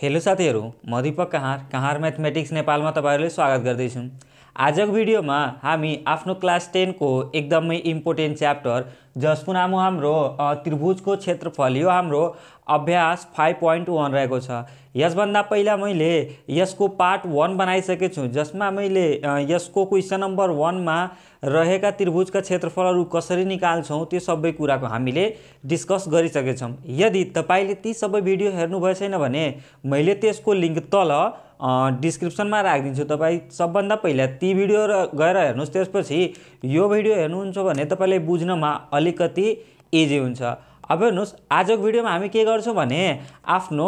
Hello साथीहरू, म दीपक कहाँ मैथमेटिक्स नेपालमा तपाईहरुले स्वागत गर्दैछु। आजको भिडियोमा हामी आफ्नो क्लास 10 को एकदमै इम्पोर्टेन्ट च्याप्टर जसको नाम हो हाम्रो त्रिभुजको क्षेत्रफल। यो हाम्रो अभ्यास 5.1 रहेको छ। यसभन्दा पहिला मैले यसको पार्ट 1 बनाइसकेको छु, जसमा मैले यसको क्वेशन नम्बर 1 मा रहेका त्रिभुजका क्षेत्रफलहरू कसरी निकाल्छौं त्यो सबै कुराको हामीले डिस्कस गरिसकेका छौं। यदि तपाईले ती सबै भिडियो हेर्नुभएको छैन भने मैले त्यसको लिंक तल डिस्क्रिप्सनमा राखिदिन्छु। तपाई सबभन्दा पहिला ती भिडियो गएर हेर्नुस्, त्यसपछि यो भिडियो हेर्नुहुन्छ भने तपाईलाई बुझ्नमा अलिकति इजी हुन्छ। अब हेर्नुस्, आजको भिडियोमा हामी के गर्छौं भने आफ्नो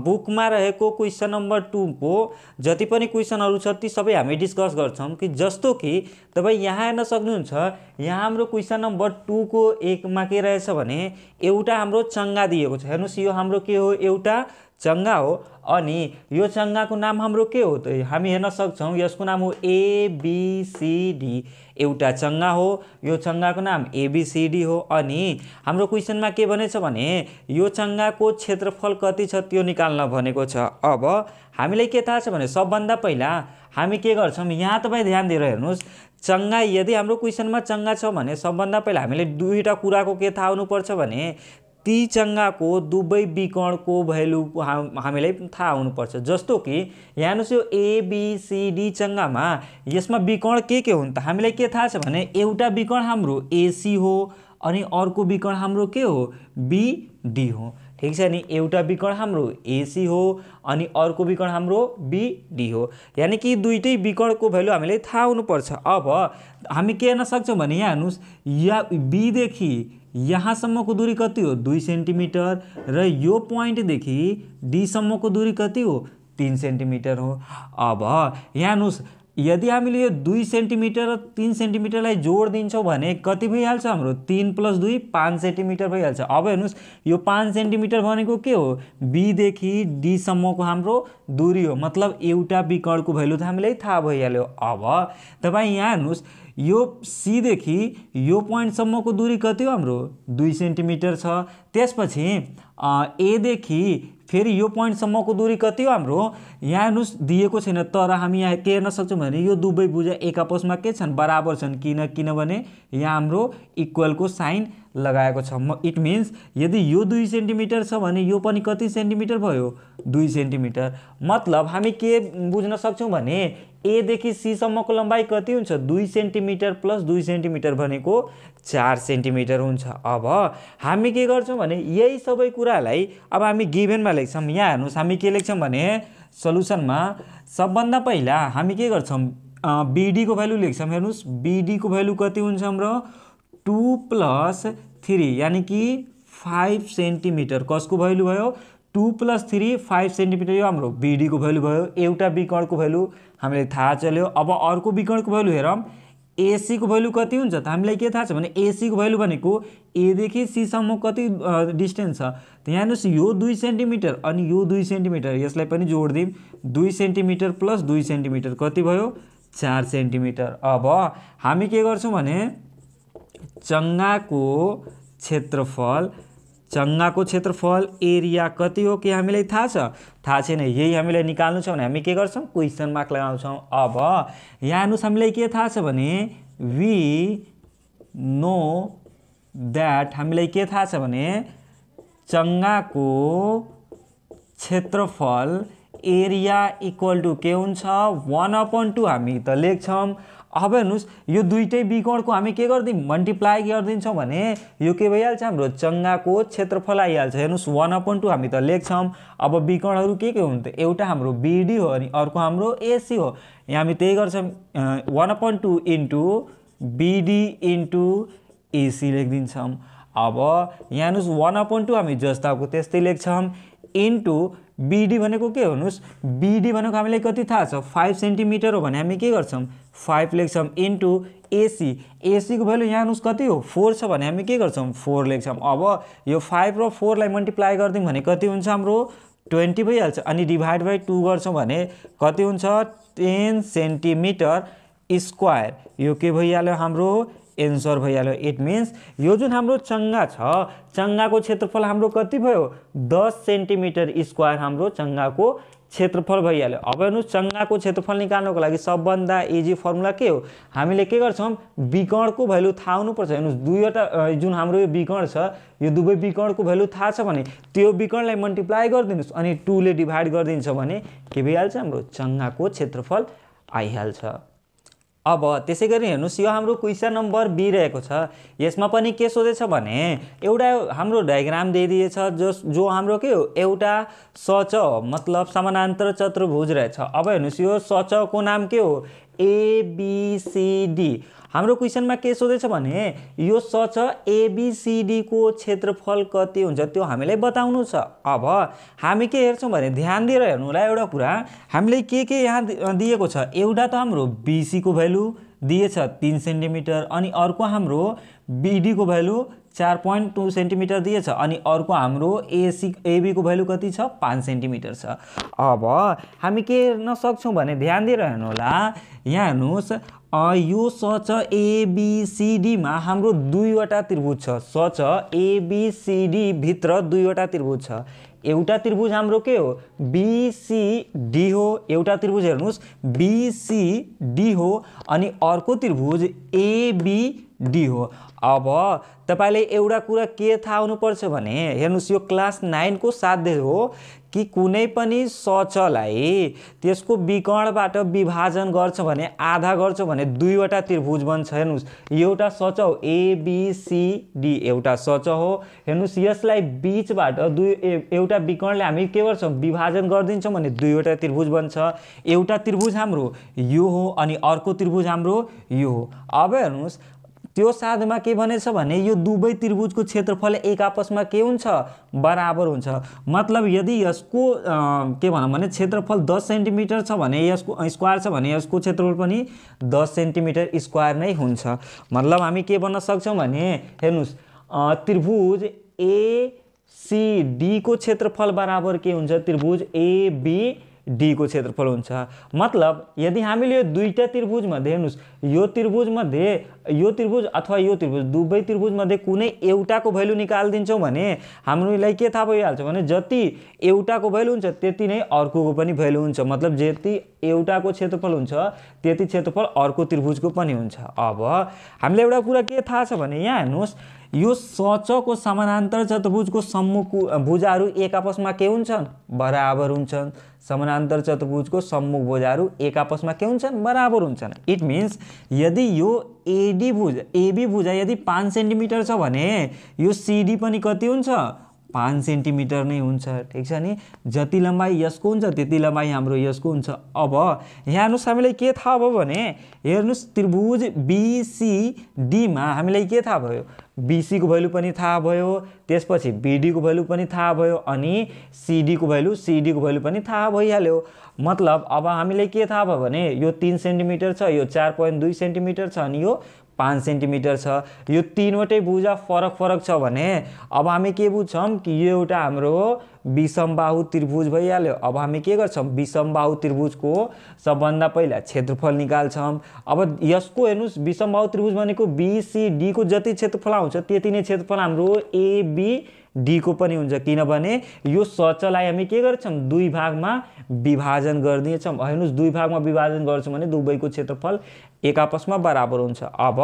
बुकमा रहेको क्वेशन नम्बर 2 को जति पनि क्वेशनहरु छ ती सबै हामी डिस्कस गर्छौं। कि जस्तो कि तपाई यहाँ हेर्न सक्नुहुन्छ, यहाँ हाम्रो क्वेशन नम्बर 2 को 1 मा के रहेछ भने एउटा हाम्रो चंगा दिएको छ। हेर्नुस्, यो हाम्रो के हो, एउटा चंगा हो। अनि यो चंगाको नाम हाम्रो के हो त हामी हेर्न सक्छौं, यसको नाम हो ABCD। एउटा चंगा हो, यो चंगाको नाम ABCD हो। अनि हाम्रो क्वेशनमा के भनेछ भने यो चंगाको क्षेत्रफल कति छ त्यो निकाल्न भनेको छ। अब हामीलाई के थाहा छ भने सबभन्दा पहिला हामी के गर्छौं, यहाँ तपाई ध्यान दिएर हेर्नुस्, चंगा यदि हाम्रो क्वेशनमा चंगा छ भने सबभन्दा पहिला हामीले दुईटा कुराको के थाहा हुनुपर्छ भने ती चंगाको दुवै विकर्णको भ्यालु हामीलाई थाहा हुनुपर्छ। जस्तो कि यहाँ हेर्नुस्, यो ABCD चंगामा यसमा विकर्ण के हुन् त हामीलाई के थाहा छ भने एउटा विकर्ण हाम्रो AC हो अनि अर्को विकर्ण हाम्रो के हो, BD हो। ठीक छ नि, एउटा विकर्ण हाम्रो AC हो अनि अर्को विकर्ण हाम्रो BD हो। यानी कि दुईटै विकर्णको भ्यालु हामीलाई थाहा हुनुपर्छ। अब हामी के हेर्न सक्छौं भने यहाँ हेर्नुस्, या B देखि यहाँसम्मको दूरी कति हो, 2 सेन्टिमिटर, र यो पोइन्ट देखि D सम्मको दूरी कति हो, 3 सेन्टिमिटर हो। अब यहाँ हेर्नुस्, यदि हामीले यो 2 सेन्टिमिटर र 3 सेन्टिमिटरलाई जोड दिन्छौं भने कति भइहाल्छ हाम्रो, 3 + 2 5 सेन्टिमिटर भइहाल्छ। अब हेर्नुस्, यो 5 सेन्टिमिटर भनेको के हो, B देखि D सम्मको हाम्रो दूरी हो। मतलब एउटा विकर्णको भ्यालु त हामीलाई थाहा भइहाल्यो। अब तपाई यहाँ हेर्नुस्, यो C देखि यो पोइन्ट सम्मको दूरी कति हो हाम्रो, 2 सेन्टिमिटर छ। त्यसपछि A देखि फेरि यो पोइन्ट सम्मको दूरी कति हो हाम्रो, यहाँ हेर्नुस् दिएको छैन, तर हामी यहाँ के हेर्न सक्छौं भने यो दुवै भुजा एक आपसमा के छन्, बराबर छन्। किनभने यहाँ हाम्रो इक्वलको साइन लगाएको छ। इट मिन्स यदि यो 2 सेन्टिमिटर छ भने यो पनि कति सेन्टिमिटर भयो, 2 सेन्टिमिटर। मतलब हामी के बुझ्न सक्छौं भने A देखि C सम्मको लम्बाई कति हुन्छ, 2 सेन्टिमिटर + 2 सेन्टिमिटर भनेको 4 सेन्टिमिटर हुन्छ। अब हामी के गर्छौं भने यही सबै कुरालाई अब हामी गिभनमा लेख्छौं। यहाँ हेर्नुस्, हामी के लेख्छौं भने सल्युसनमा सबभन्दा पहिला हामी के गर्छौं, BD को भ्यालु लेख्छौं। हेर्नुस्, BD को भ्यालु कति हुन्छ हाम्रो, 2 + 3 यानी कि 5 सेन्टिमिटर। कसको भ्यालु भयो, 2 + 3 5 सेन्टिमिटर। यो हाम्रो BD को भ्यालु भयो। एउटा विकर्णको भ्यालु हामीलाई थाहा चल्यो। अब अर्को विकर्णको भ्यालु हेरौं, AC को भ्यालु कति हुन्छ त हामीलाई के थाहा छ भने AC को भ्यालु भनेको A देखि C सम्म कति डिस्टेन्स छ त यहाँ हेर्नुस्, यो 2 सेन्टिमिटर अनि यो 2 सेन्टिमिटर, यसलाई पनि जोड दिम, 2 सेन्टिमिटर + 2 सेन्टिमिटर कति भयो, 4 सेन्टिमिटर। अब हामी के गर्छौं भने चंगाको क्षेत्रफल एरिया कति हो के हामीलाई थाहा छ, थाहा छैन। यही हामीलाई निकाल्नु छ भने हामी के गर्छौं, क्वेशन मार्क लगाउँछौं। अब यहाँ हेर्नुस्, हामीलाई के थाहा छ भने वी नो दैट, हामीलाई के थाहा छ भने चंगाको क्षेत्रफल एरिया इक्वल टु के हुन्छ, 1/2 हामी त लेख्छौं। अब हेर्नुस्, यो दुईटै विकर्णको हामी के गर्दिम, मल्टिप्लाई गर्दिन्छौं भने यो के भइहाल्छ, हाम्रो चंगाको क्षेत्रफल आइहाल्छ। हेर्नुस्, 1/2 हामी त लेख्छौं। अब विकर्णहरु के हुन् त, एउटा हाम्रो BD हो अनि अर्को हाम्रो AC हो। यहाँ हामी त्यही गर्छौं, 1/2 * BD * AC लेखिदिन्छौं। अब यहाँ हेर्नुस्, 1/2 हामी जस्ताको त्यस्तै लेख्छौं, इन्टु BD भनेको के हुनुस्, BD भनेको हामीलाई कति थाहा छ, 5 सेन्टिमिटर हो भने हामी के गर्छौं, 5 लेख्छौं, इन्टु AC को भ्यालु यहाँ हेर्नुस् कति हो, 4 छ भने हामी के गर्छौं, 4 लेख्छौं। अब यो 5 र 4 लाई मल्टिप्लाई गर्दियौं भने कति हुन्छ हाम्रो, 20 भइहाल्छ। अनि डिभाइड बाइ 2 गर्छौं भने कति हुन्छ, 10 सेन्टिमिटर स्क्वायर। यो के भइहाल्यो हाम्रो एन्सर भइहाल्यो। इट मिन्स यो जुन हाम्रो चङ्गा छ चङ्गाको क्षेत्रफल हाम्रो कति भयो 10 सेन्टिमिटर स्क्वायर हाम्रो चङ्गाको क्षेत्रफल भइहाल्यो। अब हेर्नुहोस् चङ्गाको क्षेत्रफल निकाल्नको लागि सबभन्दा इजी फर्मुला के हो, हामीले के गर्छौँ विकर्णको भ्यालु थाहा हुनुपर्छ। हेर्नुहोस् दुईवटा जुन हाम्रो यो विकर्ण छ यो दुवै विकर्णको भ्यालु थाहा छ भने त्यो विकर्णलाई मल्टिप्लाई गरिदिनुहोस् अनि 2 ले डिभाइड गरिदिन्छ भने के भइहाल्छ हाम्रो चङ्गाको क्षेत्रफल आइहाल्छ। अब त्यसै गरी हेर्नुहोस् यो हाम्रो क्वेसन नम्बर बी रहेको छ। यसमा पनि के सोधेछ भने एउटा हाम्रो डायग्राम दिइदिएछ जो हाम्रो के हो एउटा सचह मतलब समानान्तर चतुर्भुज रहेछ। अब हेर्नुहोस् यो सचहको नाम के हो एबीसीडी। हाम्रो क्वेसनमा के सोधेछ भने यो सचह एबीसीडी को क्षेत्रफल कति हुन्छ त्यो हामीलाई बताउनु छ। अब हामी के हेर्छौँ भने ध्यान दिएर हेर्नु होला एउटा कुरा, हामीले के यहाँ दिएको छ, एउटा त हाम्रो बीसी को भ्यालु दिएछ 3 सेन्टिमिटर अनि अर्को हाम्रो बीडी को भ्यालु 4.2 सेन्टिमिटर दिएछ अनि अर्को हाम्रो एबी को भ्यालु कति छ 5 सेन्टिमिटर छ। अब हामी के हेर्न सक्छौँ भने ध्यान दिएर हेर्नु होला, यहाँ हेर्नुहोस् यो सचह एबीसीडी मा हाम्रो दुईवटा त्रिभुज छ। सचह एबीसीडी भित्र दुईवटा त्रिभुज छ। एउटा त्रिभुज हाम्रो के हो बीसीडी हो, एउटा त्रिभुज हेर्नुहोस् बीसीडी हो अनि अर्को त्रिभुज एबीडी हो। अब तपाईले एउटा कुरा के थाहा हुनुपर्छ भने हेर्नुहोस् यो क्लास 9 को साध्य हो कि कुनै पनि सचहलाई त्यसको विकर्णबाट विभाजन गर्छ भने आधा गर्छ भने दुईवटा त्रिभुज बन्छ। हेर्नुहोस् एउटा सचह हो एबीसीडी एउटा सचह हो। हेर्नुहोस् यसलाई बीचबाट एउटा विकर्णले हामी के गर्छौँ विभाजन गरिदिन्छौँ भने दुईवटा त्रिभुज बन्छ। एउटा त्रिभुज हाम्रो यो हो अनि अर्को त्रिभुज हाम्रो यो हो। अब हेर्नुहोस् त्यो साधमा के भनेछ भने यो दुवै त्रिभुजको क्षेत्रफल एक आपसमा के हुन्छ बराबर हुन्छ। मतलब यदि यसको के भनौँ भने क्षेत्रफल 10 सेन्टिमिटर छ भने यसको स्क्वायर छ भने यसको क्षेत्रफल पनि 10 सेन्टिमिटर स्क्वायर नै हुन्छ। मतलब हामी के भन्न सक्छौँ भने हेर्नुहोस् त्रिभुज एसीडी को क्षेत्रफल बराबर के हुन्छ त्रिभुज एबीडी को क्षेत्रफल हुन्छ। मतलब यदि हामीले यो दुईटा त्रिभुज मध्ये हेर्नुहोस् यो त्रिभुज अथवा यो त्रिभुज दुवै त्रिभुज मध्ये कुनै एउटाको भ्यालु निकालिदिन्छौँ भने हामीलाई के थाहा भइहाल्छ भने जति एउटाको भ्यालु हुन्छ त्यति नै अर्कोको पनि भ्यालु हुन्छ। मतलब जति एउटाको क्षेत्रफल हुन्छ त्यति क्षेत्रफल अर्को त्रिभुजको पनि हुन्छ। अब हामीलाई एउटा कुरा के थाहा छ भने यहाँ हेर्नुहोस् यो सचहको समानान्तर चतुर्भुजको सम्मुख भुजाहरू एक आपसमा के हुन्छन् बराबर हुन्छन्। समानान्तर चतुर्भुजको सम्मुख भुजाहरू एक आपसमा के हुन्छन् बराबर हुन्छन्। इट मिन्स यदि यो एबी भुजा यदि 5 सेन्टिमिटर छ भने यो सीडी पनि कति हुन्छ 5 सेन्टिमिटर नै हुन्छ। ठीक छ नि, जति लम्बाइ यसको हुन्छ त्यति लम्बाइ हाम्रो यसको हुन्छ। अब यहाँ हेर्नुहोस् हामीलाई के थाहा भयो भने हेर्नुहोस् त्रिभुज बीसीडी मा हामीलाई के थाहा भयो बीसी को भ्यालु पनि थाहा भयो, त्यसपछि बीडी को भ्यालु पनि थाहा भयो अनि सीडी को भ्यालु पनि थाहा भइहाल्यो। मतलब अब हामीले के थाहा भयो भने यो 3 सेन्टिमिटर छ यो 4.2 सेन्टिमिटर छ अनि यो 5 सेन्टिमिटर छ। यो तीनवटै भुजा फरक छ भने अब हामी के बुझ्छौँ कि यो एउटा हाम्रो विषमबाहु त्रिभुज भइहाल्यो। अब हामी के गर्छौँ विषमबाहु त्रिभुजको सबभन्दा पहिला क्षेत्रफल निकाल्छौँ। अब यसको हेर्नुहोस् विषमबाहु त्रिभुज भनेको बीसीडी को जति क्षेत्रफल आउँछ त्यति नै क्षेत्रफल हाम्रो एबीडी को पनि हुन्छ। किनभने यो सचहलाई हामी के गर्छौँ दुई भागमा विभाजन गरिदिन्छौँ। हेर्नुहोस् दुई भागमा विभाजन गर्छौँ भने दुवैको क्षेत्रफल एक आपसमा बराबर हुन्छ। अब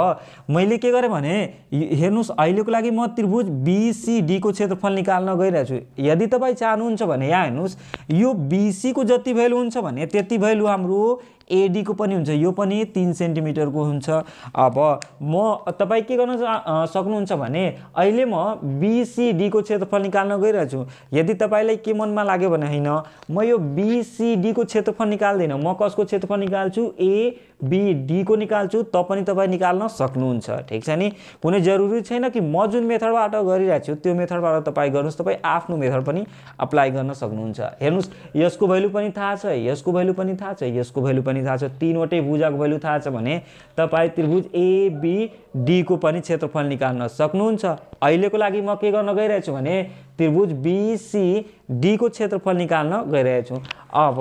मैले के गरेँ भने हेर्नुहोस् अहिलेको लागि म त्रिभुज बीसीडी को क्षेत्रफल निकाल्न गइरहेको छु। यदि तपाईँ चाहनुहुन्छ भने यहाँ हेर्नुहोस् यो बीसी को जति भ्यालु हुन्छ भने त्यति भ्यालु हाम्रो एडी को पनि हुन्छ, यो पनि 3 सेन्टिमिटर को हुन्छ। अब म तपाईँ के गर्न सक्नुहुन्छ भने अहिले म बीसीडी को क्षेत्रफल निकाल्न गइरहेको छु। यदि तपाईँलाई के मनमा लाग्यो भने हैन म यो बीसीडी को क्षेत्रफल निकाल्दिनँ, म कसको क्षेत्रफल निकाल्छु एबीडी को निकाल्छु, त पनि तपाईँ निकाल्न सक्नुहुन्छ। ठीक छ नि, कुनै जरुरी छैन कि म जुन मेथडबाट गरिरहेको छु त्यो मेथडबाट तपाईँ गर्नुहोस्, तपाईँ आफ्नो मेथड पनि अप्लाई गर्न सक्नुहुन्छ। हेर्नुहोस् यसको भ्यालु पनि थाहा छ, यसको भ्यालु पनि थाहा छ, यसको भ्यालु पनि थाहा छ, तीनवटै भुजाको भ्यालु थाहा छ भने तपाईँ त्रिभुज एबीडी को पनि क्षेत्रफल निकाल्न सक्नुहुन्छ। अहिलेको लागि म के गर्न गइरहेको छु भने त्रिभुज बीसीडी को क्षेत्रफल निकाल्न गइरहेको छु। अब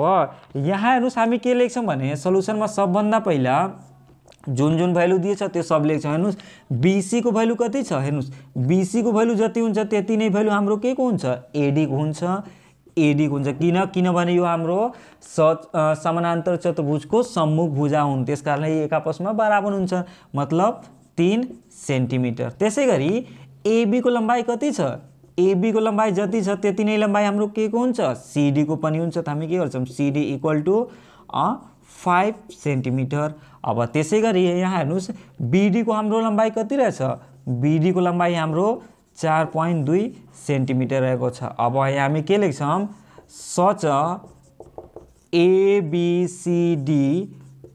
यहाँ हेर्नुहोस् हामी के लेख्छौँ भने सल्युसनमा सबभन्दा पहिला जुन जुन भ्यालु दिएछ त्यो सब लेख्छौँ। हेर्नुहोस् बीसी को भ्यालु कति छ, हेर्नुहोस् बीसी को भ्यालु जति हुन्छ त्यति नै भ्यालु हाम्रो के को हुन्छ, एडी को हुन्छ, एडी को हुन्छ। किनभने यो हाम्रो समानान्तर चतुर्भुजको सम्मुख भुजा हुन्, त्यसकारण एक आपसमा बराबर हुन्छ, मतलब 3 सेन्टिमिटर। त्यसै गरी एबी को लम्बाइ कति छ, एबी को लम्बाइ जति छ त्यति नै लम्बाइ हाम्रो के को हुन्छ, सिडी को पनि हुन्छ। त हामी के गर्छौँ, सिडी इक्वल टु 5 सेन्टिमिटर। अब त्यसै गरी यहाँ हेर्नुहोस् बीडी को हाम्रो लम्बाइ कति रहेछ, बीडी को लम्बाइ हाम्रो 4.2 सेन्टिमिटर रहेको छ। अब यहाँ हामी के लेख्छौँ, सच एबीसीडी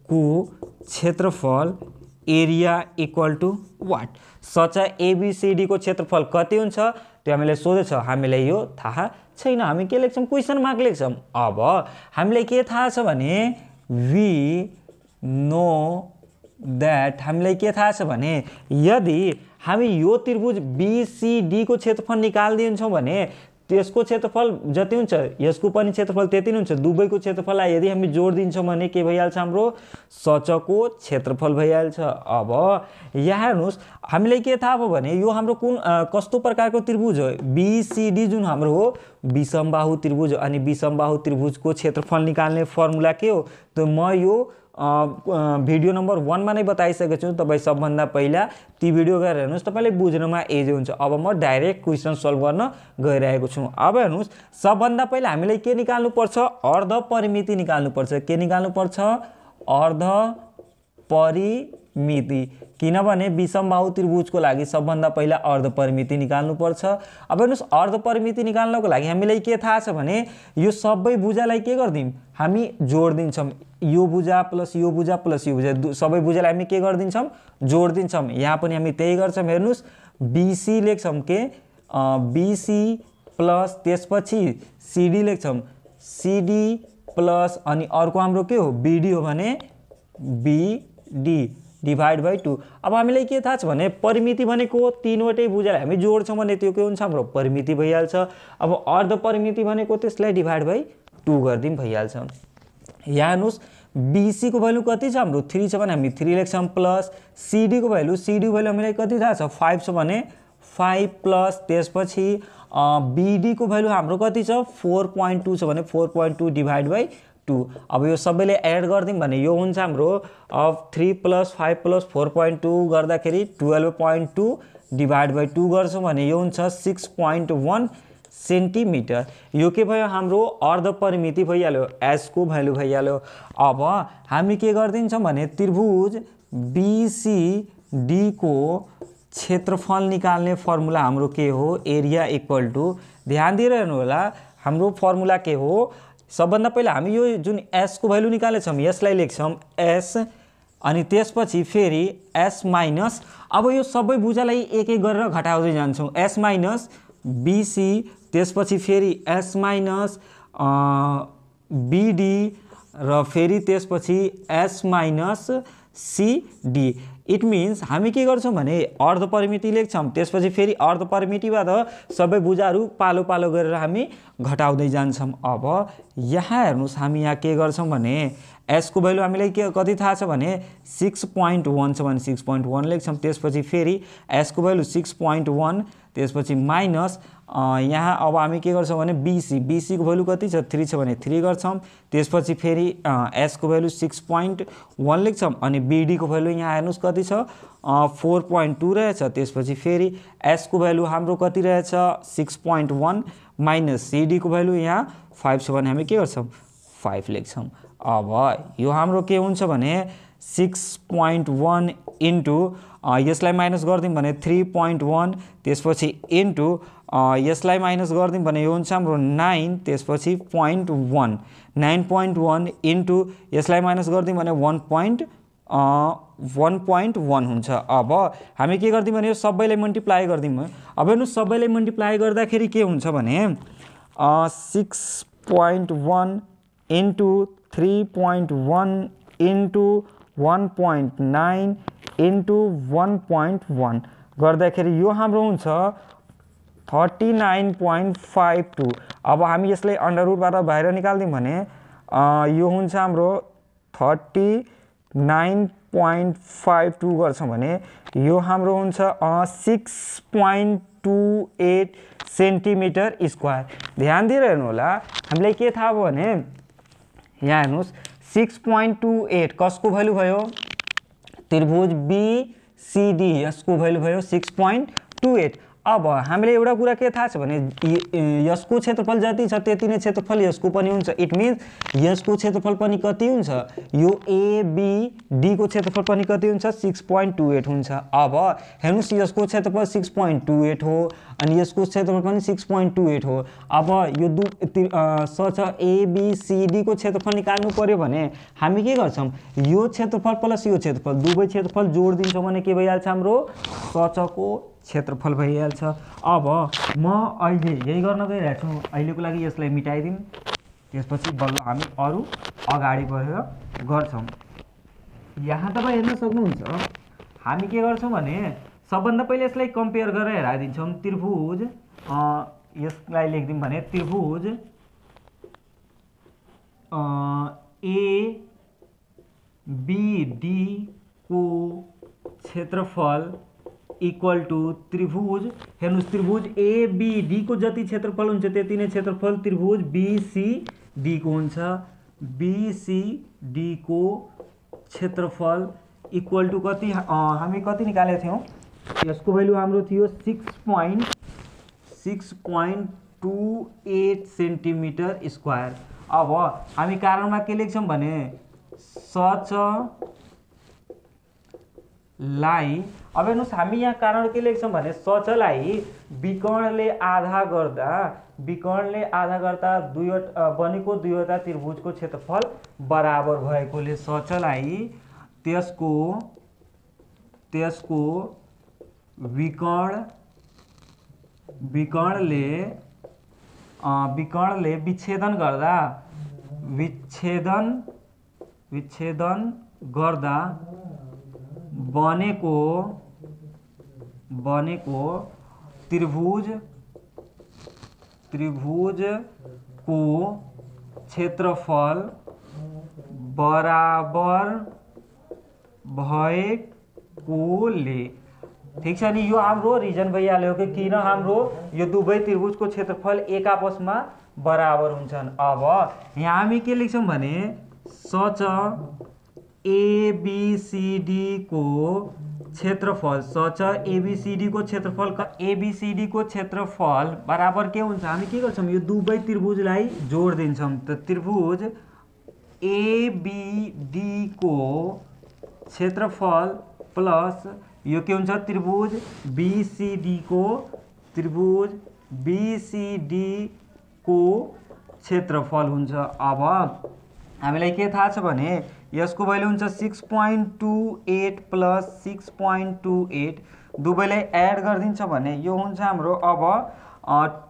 को क्षेत्रफल एरिया इक्वल टु वाट, सच एबीसीडी को क्षेत्रफल कति हुन्छ त्यो हामीले सोधेछ, हामीलाई यो थाहा छैन। हामी के लेख्छौँ, क्वेसन मार्क लेख्छौँ। अब हामीलाई के थाहा छ भने वी नो दैट, हामीलाई के थाहा छ भने यदि हामी यो त्रिभुज बीसीडी को क्षेत्रफल निकाल्दिन्छौँ भने त्यसको क्षेत्रफल जति हुन्छ यसको पनि क्षेत्रफल त्यति नै हुन्छ। दुवैको क्षेत्रफललाई यदि हामी जोड दिन्छौँ भने के भइहाल्छ, हाम्रो सचको क्षेत्रफल भइहाल्छ। अब यहाँ हेर्नुहोस् हामीलाई के थाहा भयो भने यो हाम्रो कुन कस्तो प्रकारको त्रिभुज हो, बीसीडी जुन हाम्रो हो विषमबाहु त्रिभुज। अनि विषमबाहु त्रिभुजको क्षेत्रफल निकाल्ने फर्मुला के हो, त म यो भिडियो नम्बर 1 मा नै बताइसकेको छु। तपाईँ सबभन्दा पहिला ती भिडियो गएर हेर्नुहोस्, तपाईँले बुझ्नमा इजी हुन्छ। अब म डाइरेक्ट क्वेसन सल्भ गर्न गइरहेको छु। अब हेर्नुहोस् सबभन्दा पहिला हामीलाई के निकाल्नु पर्छ, अर्ध परिमिति निकाल्नु पर्छ। के निकाल्नु पर्छ, अर्ध परिमिति। किनभने विषमबाहु त्रिभुजको लागि सबभन्दा पहिला अर्ध परिमिति निकाल्नु पर्छ। अब हेर्नुहोस् अर्ध परिमिति निकाल्नको लागि हामीलाई के थाहा छ भने यो सबै भुजालाई के गर्दिम, हामी जोड दिन्छौँ। यो भुजा प्लस यो भुजा प्लस यो भुजा, सबै भुजालाई हामी के गरिदिन्छौँ, जोड दिन्छौँ। यहाँ पनि हामी त्यही गर्छौँ। हेर्नुहोस् बीसी लेख्छौँ के, बीसी प्लस त्यसपछि सिडी लेख्छौँ, सिडी प्लस अनि अर्को हाम्रो के हो, बीडी हो भने बीडी डिभाइड बाई 2। अब हामीलाई के थाहा छ भने परिमिति भनेको तीनवटै भुजालाई हामी जोड्छौँ भने त्यो के हुन्छ, हाम्रो परिमिति भइहाल्छ। अब अर्ध परिमिति भनेको त्यसलाई डिभाइड बाई 2 गरिदिउँ भइहाल्छ। यहाँ हेर्नुहोस् बीसी को भ्यालु कति छ, हाम्रो 3 छ भने हामी 3 लेख्छौँ, प्लस सिडी को भ्यालु हामीलाई कति थाहा छ, 5 छ भने 5 प्लस त्यसपछि बीडी को भ्यालु हाम्रो कति छ, 4.2 छ भने 4.2 डिभाइड बाई 2। अब यो सबैले एड गरिदिउँ भने यो हुन्छ हाम्रो 3 प्लस 5 प्लस 4.2 गर्दाखेरि 12.2 डिभाइड बाई 2 गर्छौँ भने यो हुन्छ 6.1 सेन्टिमिटर। यो के भयो, हाम्रो अर्ध परिमिति भइहाल्यो, एस को भ्यालु भइहाल्यो। अब हामी के गरिदिन्छौँ भने त्रिभुज बीसीडी को क्षेत्रफल निकाल्ने फर्मुला हाम्रो के हो, एरिया इक्वल टु, ध्यान दिएर हेर्नु होला हाम्रो फर्मुला के हो। सबभन्दा पहिला हामी यो जुन एस को भ्यालु निकालेछौँ यसलाई लेख्छौँ एस, अनि त्यसपछि फेरि एस माइनस, अब यो सबै भुजालाई एक एक गरेर घटाउँदै जान्छौँ, एस माइनस बीसी, त्यसपछि फेरि एस माइनस बीडी र फेरि त्यसपछि S minus CD. It means हामी के गर्छौँ भने अर्ध परिमिति लेख्छौँ, त्यसपछि फेरि अर्ध परिमितिबाट सबै भुजाहरू पालो पालो गरेर हामी घटाउँदै जान्छौँ। अब यहाँ हेर्नुहोस् हामी यहाँ के गर्छौँ भने एस को भ्यालु हामीलाई के कति थाहा छ भने 6.1 छ भने 6.1 लेख्छौँ, त्यसपछि फेरि एस को भ्यालु 6.1, त्यसपछि माइनस यहाँ अब हामी के गर्छौँ भने बीसी को भ्यालु कति छ, 3 छ भने 3 गर्छौँ, त्यसपछि फेरि एस को भ्यालु 6.1 लेख्छौँ, अनि बीडी को भ्यालु यहाँ हेर्नुहोस् कति छ 4.2 रहेछ, त्यसपछि फेरि एस को भ्यालु हाम्रो कति रहेछ 6.1 माइनस सिडी को भ्यालु यहाँ 5 छ भने हामी के गर्छौँ 5 लेख्छौँ। अब यो हाम्रो के हुन्छ भने 6.1 इन्टु यसलाई माइनस गरिदिउँ भने 3.1, त्यसपछि इन्टु यसलाई माइनस गरिदिउँ भने यो हुन्छ हाम्रो 9, त्यसपछि 0.1, 9.1 इन्टु यसलाई माइनस गरिदिउँ भने 1.1 हुन्छ। अब हामी के गरिदिउँ भने यो सबैलाई मल्टिप्लाई गरिदिउँ। अब हेर्नु सबैलाई मल्टिप्लाई गर्दाखेरि के हुन्छ भने 6.1 इन्टु 3.1 इन्टु 1.9 इन्टु 1.1 गर्दाखेरि यो हाम्रो हुन्छ 39.52। अब हामी यसलाई अन्डर रुटबाट बाहिर निकाल्दिउँ भने यो हुन्छ हाम्रो 39.52 6.52 गर्छौँ भने यो हाम्रो हुन्छ 6.28 सेन्टिमिटर स्क्वायर। ध्यान दिएर हेर्नु होला, हामीलाई के थाहा भयो भने यहाँ हेर्नुहोस् 6.28 कसको भ्यालु भयो, त्रिभुज BCD यसको भ्यालु भयो 6.28। अब हामीले एउटा कुरा के थाहा छ भने यसको क्षेत्रफल जति छ त्यति नै क्षेत्रफल यसको पनि हुन्छ। इट मिन्स यसको क्षेत्रफल पनि कति हुन्छ, यो ABD को क्षेत्रफल पनि कति हुन्छ 6.28 हुन्छ। अब हेर्नुहोस् यसको क्षेत्रफल 6.28 हो अनि यसको क्षेत्रफल पनि 6.28 हो। अब यो सच ABCD को क्षेत्रफल निकाल्नु पर्यो भने हामी के गर्छौँ, यो क्षेत्रफल प्लस यो क्षेत्रफल दुवै क्षेत्रफल जोड दिन्छौँ भने के भइहाल्छ, हाम्रो सचको क्षेत्रफल भइहाल्छ। अब म अहिले यही गर्न गइरहेको छु, अहिलेको लागि यसलाई मिटाइदिउँ, त्यसपछि बल्ल हामी अरू अगाडि बढेर गर्छौँ। यहाँ तपाईँ हेर्न सक्नुहुन्छ हामी के गर्छौँ भने सबभन्दा पहिले यसलाई कम्पेयर गरेर हेराइदिन्छौँ। त्रिभुज यसलाई लेखिदिउँ भने त्रिभुज ABD को क्षेत्रफल इक्वल टू त्रिभुज, हेर्नुहोस् त्रिभुज ABD को जति क्षेत्रफल हुन्छ त्यति नै क्षेत्रफल त्रिभुज BCD को हुन्छ। BCD को क्षेत्रफल इक्वल टू कति, हामी कति निकालेको थियौँ, यसको भ्यालु हाम्रो थियो 6.28 सेन्टिमिटर स्क्वायर। अब हामी कारणमा के लेख्छौँ भने सचलाई, अब हेर्नुहोस् हामी यहाँ कारण के लेख्छौँ भने सचलाई विकर्णले आधा गर्दा बनेको दुईवटा त्रिभुजको क्षेत्रफल बराबर भएकोले सचलाई त्यसको विकर्णले विच्छेदन गर्दा बनेको त्रिभुज को क्षेत्रफल बराबर भएकोले, ठीक छ नि, यो हाम्रो रिजन भइहाल्यो कि किन हाम्रो यो दुवै त्रिभुजको क्षेत्रफल एक आपसमा बराबर हुन्छन्। अब यहाँ हामी के लेख्छौँ भने सच ABCD को क्षेत्रफल, सच ABCD को क्षेत्रफल बराबर के हुन्छ, हामी के गर्छौँ यो दुवै त्रिभुजलाई जोड दिन्छौँ। त त्रिभुज ABD को क्षेत्रफल प्लस यो के हुन्छ त्रिभुज BCD को क्षेत्रफल हुन्छ। अब हामीलाई के थाहा छ भने यसको भ्यालु हुन्छ 6.28 प्लस 6.28, दुवैलाई एड गरिदिन्छ भने यो हुन्छ हाम्रो अब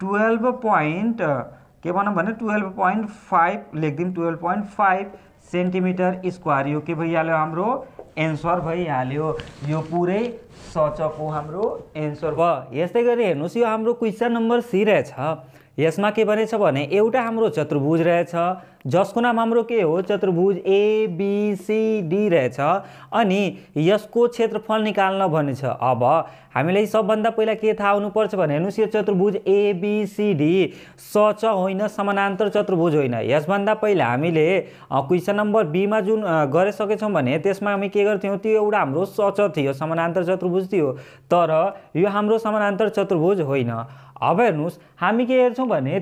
12.5 लेखिदिउँ 12.5 सेन्टिमिटर स्क्वायर। यो के भइहाल्यो, हाम्रो एन्सर भइहाल्यो, यो पुरै सचको हाम्रो एन्सर भयो। यस्तै गरी हेर्नुहोस् यो हाम्रो क्वेसन नम्बर C रहेछ। यसमा के भनेछ भने एउटा हाम्रो चतुर्भुज रहेछ जसको नाम हाम्रो के हो, चतुर्भुज ABCD रहेछ अनि यसको क्षेत्रफल निकाल्न भनेछ। अब हामीलाई सबभन्दा पहिला के थाहा हुनुपर्छ भने हेर्नुहोस् यो चतुर्भुज ABCD सच होइन, समानान्तर चतुर्भुज होइन। यसभन्दा पहिला हामीले क्वेसन नम्बर B मा जुन गरिसकेछौँ भने त्यसमा हामी के गर्थ्यौँ, त्यो एउटा हाम्रो सच थियो, समानान्तर चतुर्भुज थियो, तर यो हाम्रो समानान्तर चतुर्भुज होइन। अब हेर्नुहोस् हामी के हेर्छौँ भने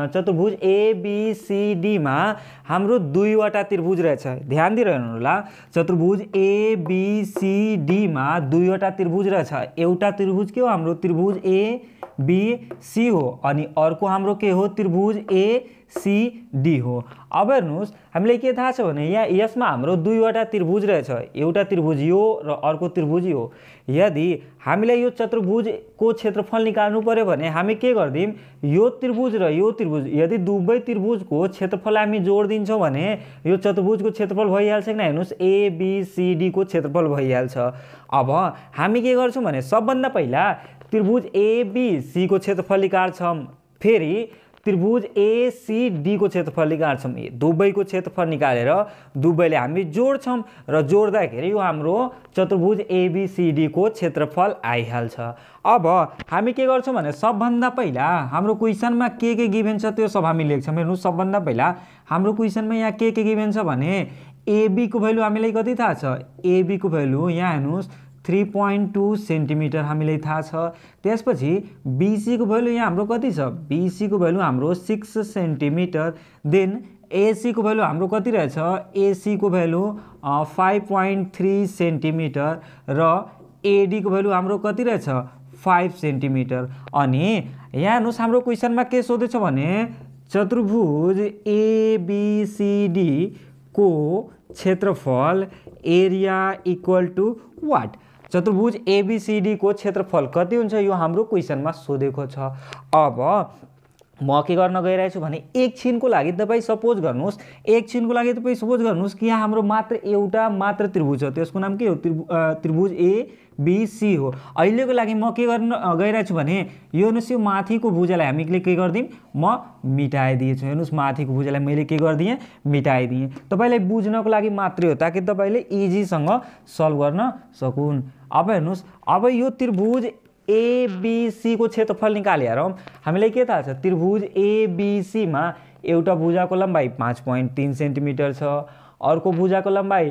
चतुर्भुज ABCD मा हाम्रो दुईवटा त्रिभुज रहेछ। ध्यान दिएर हेर्नु होला, चतुर्भुज ABCD मा दुईवटा त्रिभुज रहेछ। एउटा त्रिभुज के हो, हाम्रो त्रिभुज ABC हो अनि अर्को हाम्रो के हो, त्रिभुज ACD हो। अब हेर्नुहोस् हामीलाई के थाहा छ भने यहाँ यसमा हाम्रो दुईवटा त्रिभुज रहेछ, एउटा त्रिभुज यो र अर्को त्रिभुज यो। यदि हामीलाई यो चतुर्भुजको क्षेत्रफल निकाल्नु पर्यो भने हामी के गर्दिम, यो त्रिभुज र यो त्रिभुज यदि दुवै त्रिभुजको क्षेत्रफल हामी जोड दिन्छौँ भने यो चतुर्भुजको क्षेत्रफल भइहाल्छ कि न। हेर्नुहोस् ABCD को क्षेत्रफल भइहाल्छ। अब हामी के गर्छौँ भने सबभन्दा पहिला त्रिभुज ABC को क्षेत्रफल निकाल्छौँ, फेरि त्रिभुज एसीडी को क्षेत्रफल निकाल्छौँ। दुवैको क्षेत्रफल निकालेर दुवैले हामी जोड्छौँ र जोड्दाखेरि यो हाम्रो चतुर्भुज एबीसीडी को क्षेत्रफल आइहाल्छ। अब हामी के गर्छौँ भने सबभन्दा पहिला हाम्रो क्वेसनमा के गिभेन छ त्यो सब हामी लेख्छौँ। हेर्नु सबभन्दा पहिला हाम्रो क्वेसनमा यहाँ के गिभेन छ भने एबी को भ्यालु हामीलाई कति थाहा छ? एबी को भ्यालु यहाँ हेर्नुहोस् 3.2 सेन्टिमिटर हामीलाई थाहा छ। त्यसपछि बीसी को भ्यालु यहाँ हाम्रो कति छ? बीसी को भ्यालु हाम्रो 6 सेन्टिमिटर। देन एसी को भ्यालु हाम्रो कति रहेछ? एसी को भ्यालु 5.3 सेन्टिमिटर र एडी को भ्यालु हाम्रो कति रहेछ? 5 सेन्टिमिटर। अनि यहाँ हेर्नुहोस् हाम्रो क्वेसनमा के सोधेछ भने चतुर्भुज एबीसीडी को क्षेत्रफल एरिया इक्वल टु वाट? चतुर्भुज एबीसीडी को क्षेत्रफल कति हुन्छ यो हाम्रो क्वेसनमा सोधेको छ। अब म के गर्न गइरहेछु भने एकछिनको लागि तपाईँ सपोज गर्नुहोस् कि यहाँ हाम्रो मात्र एउटा मात्र त्रिभुज हो, त्यसको नाम के हो? त्रिभुज एबीसी हो। अहिलेको लागि म के गर्न गइरहेछु भने यो हेर्नुहोस् यो माथिको भुजालाई हामीले के गरिदिउँ? म मिटाइदिएछु। हेर्नुहोस् माथिको भुजालाई मैले के गरिदिएँ? मिटाइदिएँ। तपाईँलाई बुझ्नको लागि मात्रै हो ताकि तपाईँले इजीसँग सल्भ गर्न सकुन्। अब हेर्नुहोस् अब यो त्रिभुज एबीसी को क्षेत्रफल निकाले हेरौँ। हामीलाई के थाहा छ? त्रिभुज एबीसी मा एउटा भुजाको लम्बाइ 5.3 सेन्टिमिटर छ, अर्को भुजाको लम्बाइ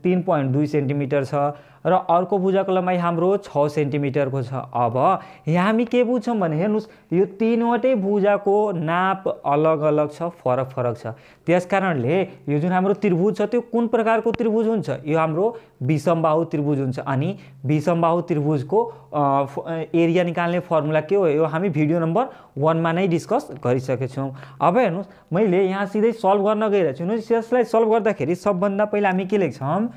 3.2 सेन्टिमिटर छ र अर्को भुजाको लम्बाइ हाम्रो 6 सेन्टिमिटरको छ। अब यहाँ हामी के बुझ्छौँ भने हेर्नुहोस् यो तीनवटै भुजाको नाप अलग अलग छ, फरक फरक छ। त्यसकारणले यो जुन हाम्रो त्रिभुज छ त्यो कुन प्रकारको त्रिभुज हुन्छ? यो हाम्रो विषमबाहु त्रिभुज हुन्छ। अनि विषमबाहु त्रिभुजको एरिया निकाल्ने फर्मुला के हो यो हामी भिडियो नम्बर 1 मा नै डिस्कस गरिसकेका छौँ। अब हेर्नुहोस् मैले यहाँ सिधै सल्भ गर्न गइरहेको छु। हेर्नुहोस् यसलाई सल्भ गर्दाखेरि सबभन्दा पहिला हामी के लेख्छौँ?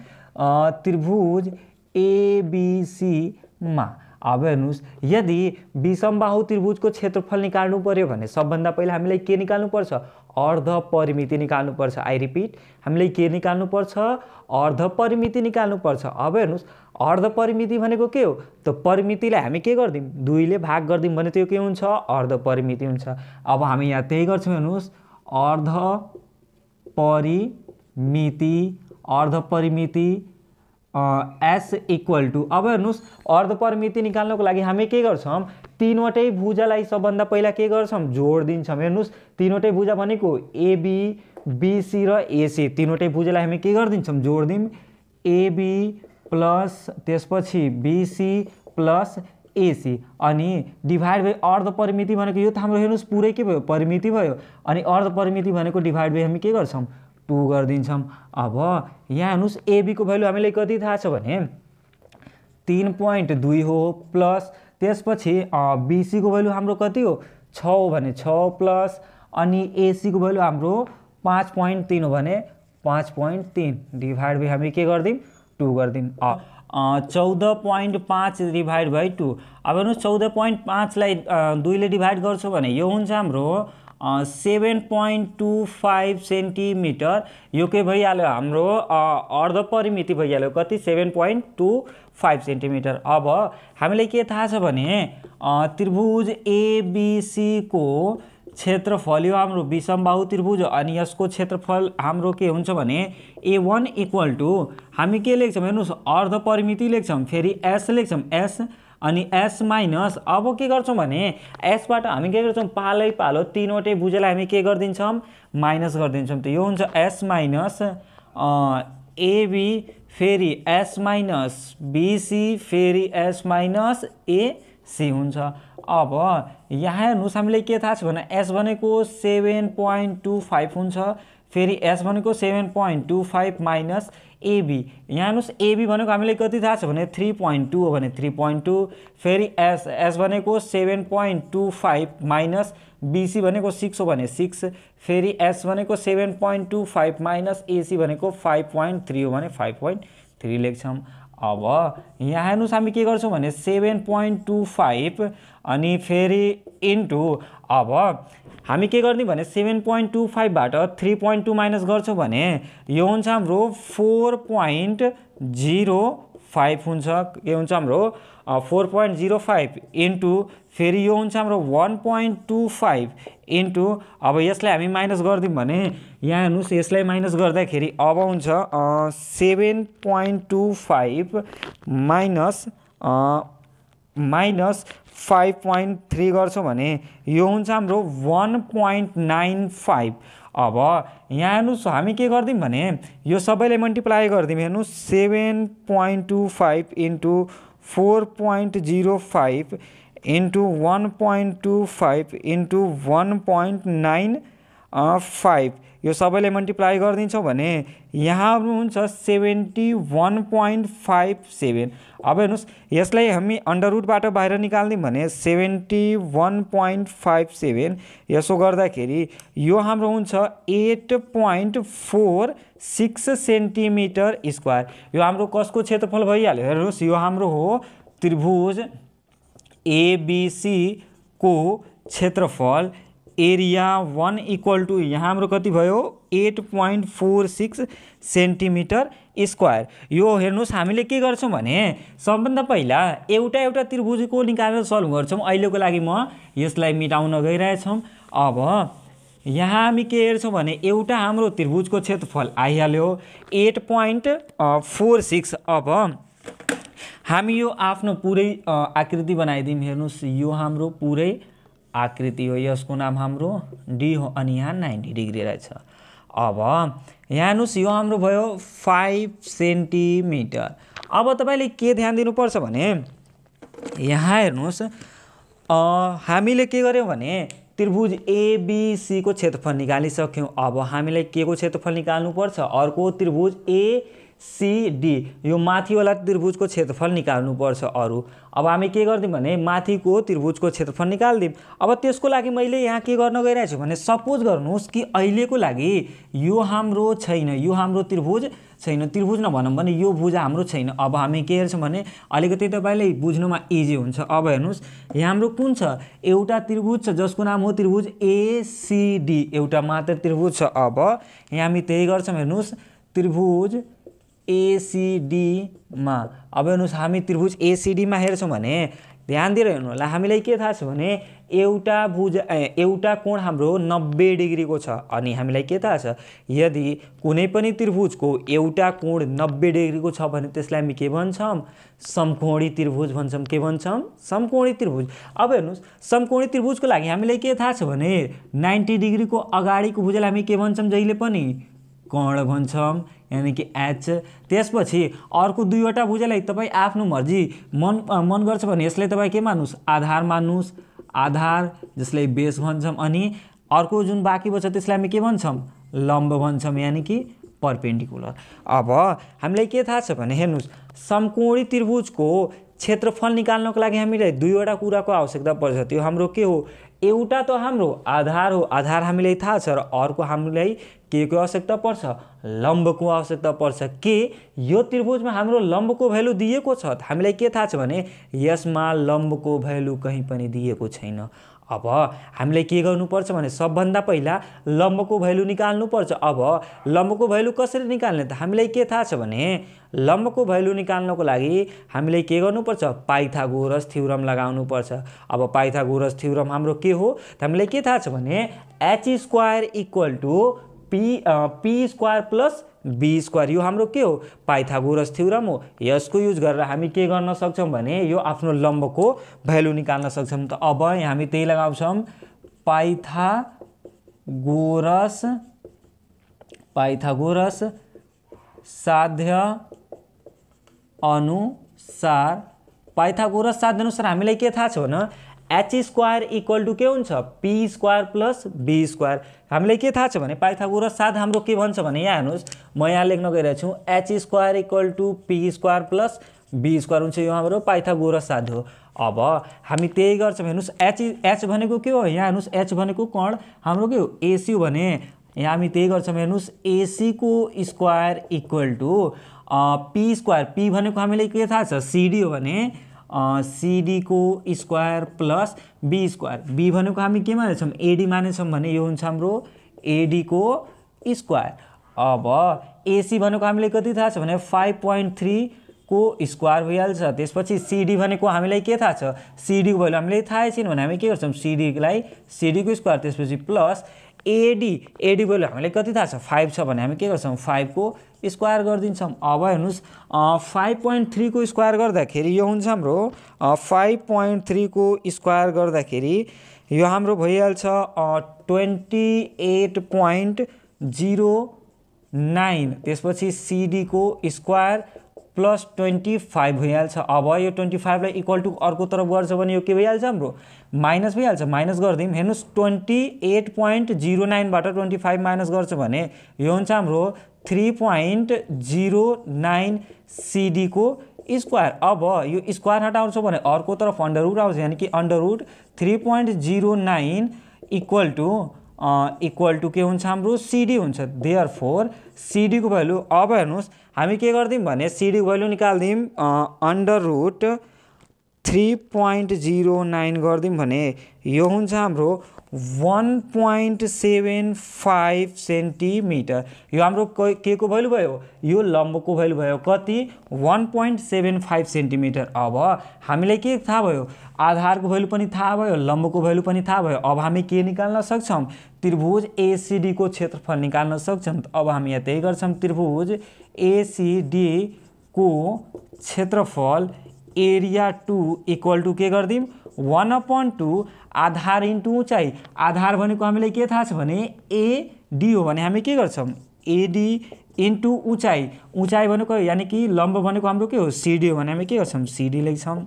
त्रिभुज एबीसी मा अब हेर्नुहोस् यदि विषमबाहु त्रिभुजको क्षेत्रफल निकाल्नु पर्यो भने सबभन्दा पहिला हामीलाई के निकाल्नु पर्छ? अर्ध परिमिति निकाल्नु पर्छ। आई रिपिट, हामीलाई के निकाल्नु पर्छ? अर्ध परिमिति निकाल्नु पर्छ। अब हेर्नुहोस् अर्ध परिमिति भनेको के हो? त परिमितिलाई हामी के गर्दिम? 2 ले भाग गर्दिम भने त्यो के हुन्छ? अर्ध परिमिति हुन्छ। अब हामी यहाँ त्यही गर्छौँ। हेर्नुहोस् अर्ध परिमिति एस इक्वल टू अब हेर्नुहोस् अर्ध परिमिति निकाल्नको लागि हामी के गर्छौँ? तीनवटै भुजालाई सबभन्दा पहिला के गर्छौँ? जोड दिन्छौँ। हेर्नुहोस् तीनवटै भुजा भनेको एबी बीसी र एसी, तीनवटै भुजालाई हामी के गरिदिन्छौँ? जोड दिउँ। एबी प्लस त्यसपछि बीसी प्लस एसी अनि डिभाइड बाई अर्ध परिमिति भनेको यो त हाम्रो हेर्नुहोस् पुरै के भयो? परिमिति भयो। अनि अर्ध परिमिति भनेको डिभाइड बाई हामी के गर्छौँ? 2 गरिदिन्छौँ। अब यहाँ हेर्नुहोस् एबी को भ्यालु हामीलाई कति थाहा छ भने 3.2 हो, प्लस त्यसपछि बीसी को भ्यालु हाम्रो कति हो? 6 हो भने 6 प्लस अनि एसी को भ्यालु हाम्रो 5.3 हो भने 5.3 डिभाइड बाई हामी के गरिदिउँ? 2 गरिदिउँ। 14.5 डिभाइड बाई 2। अब हेर्नुहोस् 14.5 लाई 2 ले डिभाइड गर्छौँ भने यो हुन्छ हाम्रो 7.25 सेन्टिमिटर। यो के भइहाल्यो? हाम्रो अर्ध परिमिति भइहाल्यो। कति? 7.25 सेन्टिमिटर। अब हामीलाई के थाहा छ भने त्रिभुज एबीसी को क्षेत्रफल यो हाम्रो विषमबाहु त्रिभुज हो अनि यसको क्षेत्रफल हाम्रो के हुन्छ भने A1 इक्वल टू हामी के लेख्छौँ? हेर्नुहोस् अर्ध परिमिति लेख्छौँ, फेरि एस लेख्छौँ, एस अनि एस माइनस अब के गर्छौँ भने एसबाट हामी के गर्छौँ? पालै पालो तीनवटै भुजालाई हामी के गरिदिन्छौँ? माइनस गरिदिन्छौँ। त यो हुन्छ एस माइनस एबी फेरि एस माइनस बीसी फेरि एस माइनस एसी हुन्छ। अब यहाँ हेर्नुहोस् हामीलाई के थाहा छ भने एस भनेको 7.25 हुन्छ, फेरि एस भनेको 7.25 माइनस एबी। यहाँ हेर्नुहोस् एबी भनेको हामीलाई कति थाहा छ भने 3.2 हो भने 3.2 फेरि एस भनेको 7.25 माइनस बीसी भनेको 6 हो भने 6 फेरि एस भनेको 7.25 माइनस एसी भनेको 5.3 हो भने 5.3 लेख्छौँ। अब यहाँ हेर्नुहोस् हामी के गर्छौँ भने 7.25 अनि फेरि इन्टु अब हामी के गर्ने भने 7.25 बाट 3.2 माइनस गर्छौँ भने यो हुन्छ हाम्रो 4.05 5 हुन्छ, के हुन्छ हाम्रो 4.05 इन्टु फेरि यो हुन्छ हाम्रो 1.25 इन्टु, अब यसलाई हामी माइनस गरिदिउँ भने यहाँ हेर्नुहोस् यसलाई माइनस गर्दाखेरि अब हुन्छ 7.25 माइनस 5.3 गर्छौँ भने यो हुन्छ हाम्रो 1.95। अब यहाँ हेर्नुहोस् हामी के गरिदिउँ भने यो सबैले मल्टिप्लाई गरिदिउँ। हेर्नुहोस् 7.25 इन्टु 4.05 इन्टु 1.25 इन्टु 1.95 यो सबैले मल्टिप्लाई गरिदिन्छौँ भने यहाँ हुन्छ 71.57। अब हेर्नुहोस् यसलाई हामी अन्डर रुटबाट बाहिर निकाल्दिउँ भने 71.57 यसो गर्दाखेरि यो हाम्रो हुन्छ 8.46 सेन्टिमिटर स्क्वायर। यो हाम्रो कसको क्षेत्रफल भइहाल्यो। हेर्नुहोस् यो हाम्रो हो त्रिभुज एबीसी को क्षेत्रफल एरिया 1 इक्वल टू यहाँ हाम्रो कति भयो 8.46 सेन्टिमिटर स्क्वायर। यो हेर्नुहोस् हामीले के गर्छौँ भने सबभन्दा पहिला एउटा त्रिभुजको निकालेर सल्भ गर्छौँ। अहिलेको लागि म यसलाई मेटाउन गइरहेछौँ। अब यहाँ हामी के हेर्छौँ भने एउटा हाम्रो त्रिभुजको क्षेत्रफल आइहाल्यो 8.46। अब हामी यो आफ्नो पुरै आकृति बनाइदिउँ। हेर्नुहोस् यो हाम्रो पुरै आकृति हो, यसको नाम हाम्रो डी हो अनि यहाँ 90 डिग्री रहेछ। अब यहाँ हेर्नुहोस् यो हाम्रो भयो 5 सेन्टिमिटर। अब तपाईँले के ध्यान दिनुपर्छ भने यहाँ हेर्नुहोस् हामीले के गर्यौँ भने त्रिभुज एबीसी को क्षेत्रफल निकालिसक्यौँ। अब हामीलाई के को क्षेत्रफल निकाल्नुपर्छ, अर्को त्रिभुज एसीडी यो माथिवाला त्रिभुजको क्षेत्रफल निकाल्नुपर्छ अरू। अब हामी के गर्दिउँ भने माथिको त्रिभुजको क्षेत्रफल निकाल्दिउँ। अब त्यसको लागि मैले यहाँ के गर्न गइरहेको छु भने सपोज गर्नुहोस् कि अहिलेको लागि यो हाम्रो छैन, यो हाम्रो त्रिभुज छैन, त्रिभुज नभनौँ भने यो भुजा हाम्रो छैन। अब हामी के हेर्छौँ भने अलिकति तपाईँलाई बुझ्नुमा इजी हुन्छ। अब हेर्नुहोस् यहाँ हाम्रो कुन छ, एउटा त्रिभुज छ जसको नाम हो त्रिभुज एसीडी, एउटा मात्र त्रिभुज छ। अब यहाँ हामी त्यही गर्छौँ। हेर्नुहोस् त्रिभुज एसीडीमा अब हेर्नुहोस् हामी त्रिभुज एसीडीमा हेर्छौँ भने ध्यान दिएर हेर्नु होला। हामीलाई के थाहा छ भने एउटा कोण हाम्रो 90 डिग्रीको छ अनि हामीलाई के थाहा छ यदि कुनै पनि त्रिभुजको एउटा कोण 90 डिग्रीको छ भने त्यसलाई हामी के भन्छौँ, समकोणी त्रिभुज भन्छौँ। के भन्छौँ, समकोणी त्रिभुज। अब हेर्नुहोस् समकोणी त्रिभुजको लागि हामीलाई के थाहा छ भने 90 डिग्रीको अगाडिको भुजालाई हामी के भन्छौँ, जहिले पनि कर्ण भन्छौँ, यानी कि एच। त्यसपछि अर्को दुईवटा भुजालाई तपाईँ आफ्नो मर्जी मन गर्छ भने यसलाई तपाईँ के मान्नुहोस्, आधार मान्नुहोस्, आधार जसलाई बेस भन्छौँ। अनि अर्को जुन बाँकी बच्छ त्यसलाई हामी के भन्छौँ, लम्ब भन्छौँ, यानी कि परपेन्डिकुलर। अब हामीलाई के थाहा छ भने हेर्नुहोस् समकोणी त्रिभुजको क्षेत्रफल निकाल्नको लागि हामीलाई दुईवटा कुराको आवश्यकता पर्छ। त्यो हाम्रो के हो, एउटा त हाम्रो आधार हो, आधार हामीलाई थाहा छ, र अर्को हामीलाई के को आवश्यकता पर्छ, लम्बको आवश्यकता पर्छ। के यो त्रिभुजमा हाम्रो लम्बको भ्यालु दिएको छ, हामीलाई के थाहा छ भने यसमा लम्बको भ्यालु कहीँ पनि दिएको छैन। अब हामीलाई के गर्नुपर्छ भने सबभन्दा पहिला लम्बको भ्यालु निकाल्नुपर्छ। अब लम्बको भ्यालु कसरी निकाल्ने त हामीलाई के थाहा छ भने लम्बको भ्यालु निकाल्नको लागि हामीलाई के गर्नुपर्छ, पाइथागोरस थ्योरम लगाउनुपर्छ। अब पाइथागोरस थ्योरम हाम्रो के हो त हामीलाई के थाहा छ भने H square equal to P square plus B square, यो हाम्रो के हो, पाइथागोरस थ्योरम हो। यसको युज गरेर हामी के गर्न सक्छौँ भने यो आफ्नो लम्बको भ्यालु निकाल्न सक्छौँ। त अब यहाँ हामी त्यही लगाउँछौँ, पाइथागोरस साध्य अनुसार, पाइथागोरस साध्य अनुसार हामीलाई के थाहा छ भने एच स्क्वायर इक्वल टु के हुन्छ, P square plus B square. हामीलाई के थाहा छ भने पाइथागोरस साध्य हाम्रो के भन्छ भने यहाँ हेर्नुहोस् म यहाँ लेख्न गइरहेको छु H square equal to P square plus B square हुन्छ, यो हाम्रो पाइथागोरस साध्य हो। अब हामी त्यही गर्छौँ। हेर्नुहोस् एच भनेको के हो, यहाँ हेर्नुहोस् एच भनेको कोण हाम्रो के हो, एसी हो भने यहाँ हामी त्यही गर्छौँ। हेर्नुहोस् एसी को square equal to P square, P भनेको हामीलाई के थाहा छ, सिडी हो भने सिडी को square plus B square, B भनेको हामी के मानेछौँ, एडी मानेछौँ भने यो हुन्छ हाम्रो एडी को स्क्वायर। अब एसी भनेको हामीले कति थाहा छ भने 5.3 को को स्क्वायर भइहाल्छ। त्यसपछि सिडी भनेको हामीलाई के थाहा छ, सिडीको भ्यालु हामीलाई थाहै छैन भने हामी के गर्छौँ, सिडीको स्क्वायर, त्यसपछि प्लस एडी भ्यालु हामीलाई कति थाहा छ 5 छ भने हामी के गर्छौँ 5 को स्क्वायर गरिदिन्छौँ। अब हेर्नुहोस् 5.3 को स्क्वायर गर्दाखेरि यो हुन्छ हाम्रो 5.3 को स्क्वायर गर्दाखेरि यो हाम्रो भइहाल्छ 28.09, त्यसपछि सिडी को स्क्वायर प्लस 25 भइहाल्छ। अब यो 25 लाई इक्वल टु अर्को तरफ गर्छ भने यो के भइहाल्छ हाम्रो माइनस भइहाल्छ। माइनस गरिदिउँ, हेर्नुहोस् 28.09 बाट 25 माइनस गर्छ भने यो हुन्छ हाम्रो 3.09 सिडी को स्क्वायर। अब यो स्क्वायर हटाउँछ भने अर्को तरफ अंडर रूट आउँछ, यानी कि अंडर रूट 3.09 इक्वल टु के हुन्छ हाम्रो सिडी हुन्छ। देयरफोर सिडी को भ्यालु, अब हेर्नुहोस् हामी के गर्दिउँ भने सिडी को भ्यालु निकाल्दिउँ अंडर रूट 3.09 गर्दिउँ भने यो हुन्छ हाम्रो 1.75 सेन्टिमिटर। यो हाम्रो के को भ्यालु भयो, यो लम्बको भ्यालु भयो कति 1.75 सेन्टिमिटर। अब हामीलाई के थाहा भयो, आधारको भ्यालु पनि थाहा भयो, लम्बको भ्यालु पनि थाहा भयो। अब हामी के निकाल्न सक्छौँ, त्रिभुज एसीडी को क्षेत्रफल निकाल्न सक्छौँ। अब हामी यहाँ त्यही गर्छौँ, त्रिभुज एसीडी को क्षेत्रफल एरिया 2 इक्वल टु के गर्दिउँ 1/2 आधार इन्टु उचाइ। आधार भनेको हामीलाई के थाहा छ भने एडी हो भने हामी के गर्छौँ एडी इन्टु उचाइ। उचाइ भनेको यानी कि लम्ब भनेको हाम्रो के हो सिडी हो भने हामी के गर्छौँ सिडी लेख्छौँ।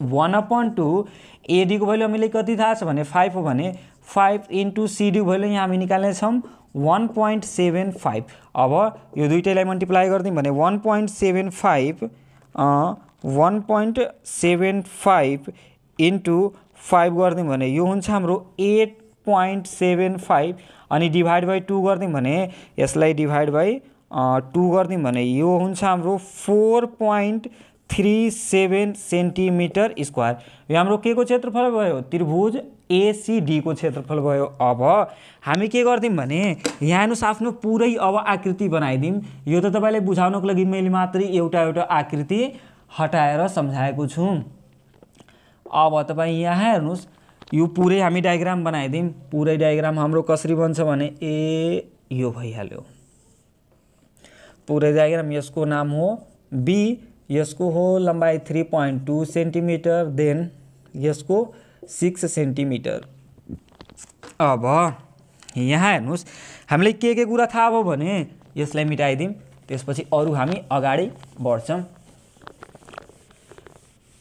1/2 एडी को भ्यालु हामीलाई कति थाहा छ भने 5 हो भने 5 इन्टु सिडी को भ्यालु यहाँ हामी निकाल्नेछौँ 1.75। अब यो दुईटैलाई मल्टिप्लाई गरिदिउँ भने 1.75 इन्टु 5 गरिदिउँ भने यो हुन्छ हाम्रो 8.75 अनि डिभाइड बाई 2 गरिदिउँ भने यसलाई डिभाइड बाई 2 गरिदिउँ भने यो हुन्छ हाम्रो 4.37 सेन्टिमिटर स्क्वायर। यो हाम्रो के को क्षेत्रफल भयो, त्रिभुज एसीडी को क्षेत्रफल भयो। अब हामी के गर्दिउँ भने यहाँ हेर्नुहोस् आफ्नो पुरै अब आकृति बनाइदिउँ। यो त तपाईलाई बुझाउनको लागि मैले मात्रै एउटा आकृति हटाएर सम्झाएको छु। अब तपाईँ यहाँ हेर्नुहोस् यो पुरै हामी डायग्राम बनाइदिउँ। पुरै डायग्राम हाम्रो कसरी बन्छ भने यो भइहाल्यो पुरै डायग्राम। यसको नाम हो बी, यसको हो लम्बाइ 3.2 सेन्टिमिटर, देन यसको 6 सेन्टिमिटर। अब यहाँ हेर्नुहोस् हामीलाई के कुरा थाहा भयो भने यसलाई मिटाइदिउँ, त्यसपछि अरू हामी अगाडि बढ्छौँ।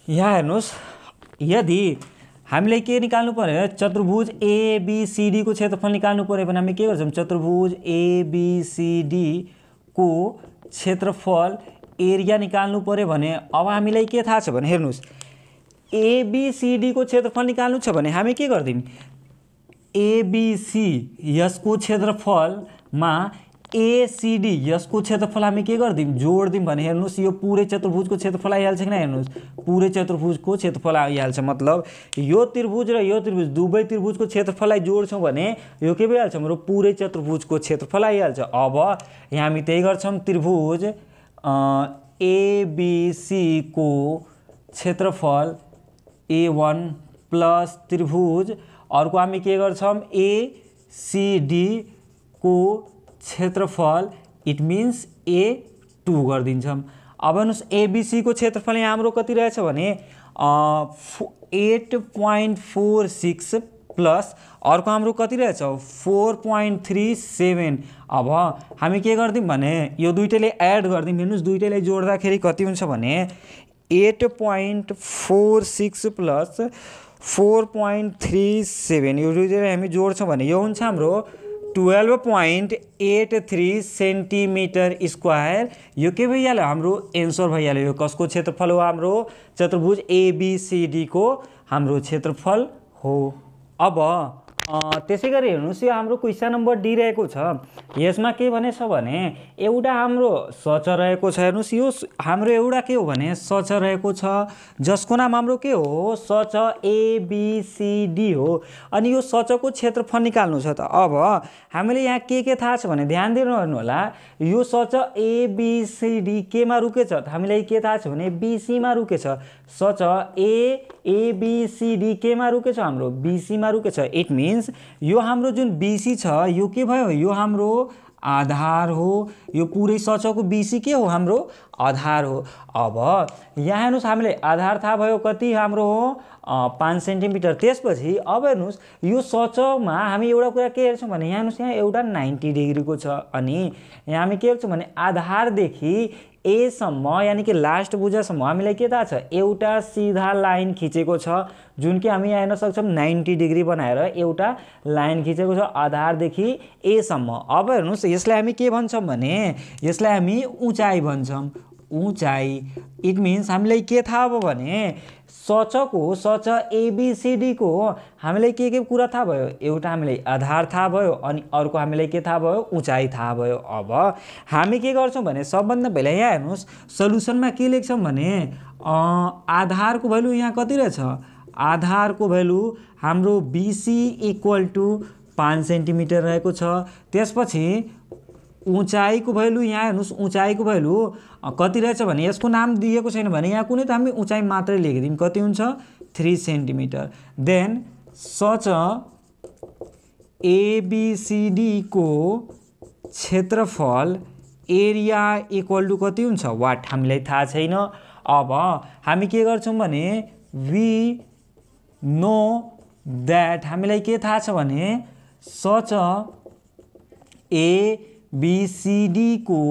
यहाँ हेर्नुहोस् यदि हामीलाई के निकाल्नु पर्यो, चतुर्भुज एबीसीडी को क्षेत्रफल निकाल्नु पर्यो भने हामी के गर्छौँ चतुर्भुज एबीसीडी को क्षेत्रफल एरिया निकाल्नु पर्यो भने अब हामीलाई के थाहा छ भने हेर्नुहोस् एबीसीडी को क्षेत्रफल निकाल्नु छ भने हामी के गर्दिउँ एबीसी यसको क्षेत्रफलमा एसीडी यसको क्षेत्रफल हामी के गर्दिउँ जोड्दिउँ भने हेर्नुहोस् यो पुरै चतुर्भुजको क्षेत्रफल आइहाल्छ कि न। हेर्नुहोस् पुरै चतुर्भुजको क्षेत्रफल आइहाल्छ, मतलब यो त्रिभुज र यो त्रिभुज दुवै त्रिभुजको क्षेत्रफललाई जोड्छौँ भने यो के भइहाल्छ हाम्रो पुरै चतुर्भुजको क्षेत्रफल आइहाल्छ। अब यहाँ हामी त्यही गर्छौँ, त्रिभुज एबीसी को क्षेत्रफल A1 प्लस त्रिभुज अर्को हामी के गर्छौँ एसीडी को क्षेत्रफल इट मिन्स A2 गरिदिन्छौँ। अब हेर्नुहोस् एबीसी को क्षेत्रफल यहाँ हाम्रो कति रहेछ भने 8.46 प्लस अर्को हाम्रो कति रहेछ 4.37। अब हामी के गर्दिउँ भने यो दुईटैले एड गर्दिउँ। हेर्नुहोस् दुईटैलाई जोड्दाखेरि कति हुन्छ भने 8.46 प्लस 4.37 यो दुईटैलाई हामी जोड्छौँ भने यो हुन्छ हाम्रो 12.83 सेन्टिमिटर स्क्वायर। यो के भइहाल्यो हाम्रो एन्सर भइहाल्यो। यो कसको क्षेत्रफल हो हाम्रो चतुर्भुज एबीसीडी को हाम्रो क्षेत्रफल हो। अब त्यसै गरी हेर्नुहोस् यो हाम्रो क्वेसन नम्बर डी रहेको छ। यसमा के भनेछ भने एउटा हाम्रो सच रहेको छ। हेर्नुहोस् यो हाम्रो एउटा के हो भने सच रहेको छ, जसको नाम हाम्रो के हो सच एबीसीडी हो। अनि यो सचको क्षेत्रफल निकाल्नु छ। त अब हामीले यहाँ के थाहा छ भने ध्यान दिनु होला, यो सच एबीसीडी केमा रुकेछ त हामीलाई के थाहा छ भने बीसीमा रुकेछ। सच एबीसीडी केमा रुकेछ हाम्रो बीसीमा रुकेछ। इट मिन्स यो हाम्रो जुन बीसी छ यो के भयो, यो हाम्रो आधार हो। यो पुरै सचको बीसी के हो हाम्रो आधार हो। अब यहाँ हेर्नुहोस् हामीले आधार थाहा भयो कति हाम्रो हो 5 सेन्टिमिटर। त्यसपछि अब हेर्नुहोस् यो सचमा हामी एउटा कुरा के हेर्छौँ भने यहाँ हेर्नुहोस् यहाँ एउटा 90 डिग्रीको छ। अनि यहाँ हामी के हेर्छौँ भने आधारदेखि एसम्म यानि कि लास्ट भुजासम्म हामीलाई के थाहा छ एउटा सिधा लाइन खिचेको छ, जुन कि हामी यहाँ हेर्न सक्छौँ 90 डिग्री बनाएर एउटा लाइन खिचेको छ आधारदेखि एसम्म। अब हेर्नुहोस् यसलाई हामी के भन्छौँ भने यसलाई हामी उचाइ भन्छौँ, उचाइ। इट मिन्स हामीलाई के थाहा भयो भने सच एबीसीडी को हामीलाई के कुरा थाहा भयो, एउटा हामीलाई आधार थाहा भयो अनि अर्को हामीलाई के थाहा भयो उचाइ थाहा भयो। अब हामी के गर्छौँ भने सबभन्दा पहिला यहाँ हेर्नुहोस् सल्युसनमा के लेख्छौँ भने आधारको भ्यालु यहाँ कति रहेछ, आधारको भ्यालु हाम्रो बीसी इक्वल टु 5 सेन्टिमिटर रहेको छ। त्यसपछि उचाइको भ्यालु यहाँ हेर्नुहोस् उचाइको भ्यालु कति रहेछ भने यसको नाम दिएको छैन भने यहाँ कुनै त हामी उचाइ मात्रै लेखिदिउँ, कति हुन्छ 3 सेन्टिमिटर। देन सच एबीसीडी को क्षेत्रफल एरिया इक्वल टु कति हुन्छ वाट हामीलाई थाहा छैन। अब हामी के गर्छौँ भने वी नो द्याट हामीलाई के थाहा छ भने सच एबीसीडी को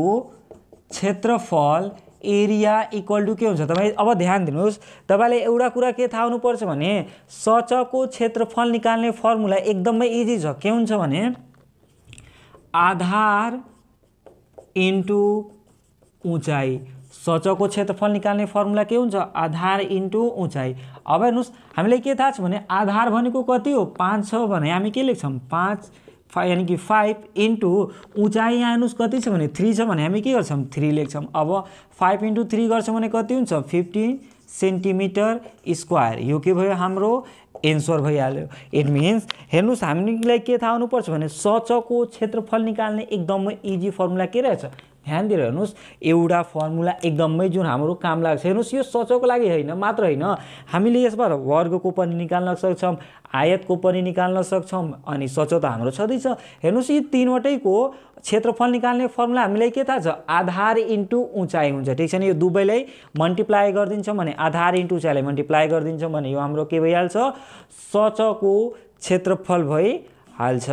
क्षेत्रफल एरिया इक्वल टु के हुन्छ। तपाईँ अब ध्यान दिनुहोस्, तपाईँले एउटा कुरा के थाहा हुनुपर्छ भने सचको क्षेत्रफल निकाल्ने फर्मुला एकदमै इजी छ। के हुन्छ भने आधार इन्टु उचाइ। सचको क्षेत्रफल निकाल्ने फर्मुला के हुन्छ आधार इन्टु उचाइ। अब हेर्नुहोस् हामीलाई के थाहा छ भने आधार भनेको कति हो 5 छ भने हामी के लेख्छौँ 5 यानी कि 5 इन्टु उचाइ यहाँ हेर्नुहोस् कति छ भने 3 छ भने हामी के गर्छौँ 3 लेख्छौँ। अब 5 इन्टु 3 गर्छौँ भने कति हुन्छ 15 सेन्टिमिटर स्क्वायर। यो के भयो हाम्रो एन्सर भइहाल्यो। इट मिन्स हेर्नुहोस् हामीलाई के थाहा हुनुपर्छ भने सचको क्षेत्रफल निकाल्ने एकदमै इजी फर्मुला के रहेछ, ध्यान दिएर हेर्नुहोस् एउटा फर्मुला एकदमै जुन हाम्रो काम लाग्छ। हेर्नुहोस् यो सचको लागि होइन मात्र होइन, हामीले यसबाट वर्गको पनि निकाल्न सक्छौँ, आयतको पनि निकाल्न सक्छौँ अनि सच त हाम्रो छँदैछ। हेर्नुहोस् यी तीनवटैको क्षेत्रफल निकाल्ने फर्मुला हामीलाई के थाहा छ आधार इन्टु उचाइ हुन्छ। ठिक छ नि, यो दुवैलाई मल्टिप्लाई गरिदिन्छौँ भने आधार इन्टु उचाइलाई मल्टिप्लाई गरिदिन्छौँ भने यो हाम्रो के भइहाल्छ सचको क्षेत्रफल भइहाल्छ।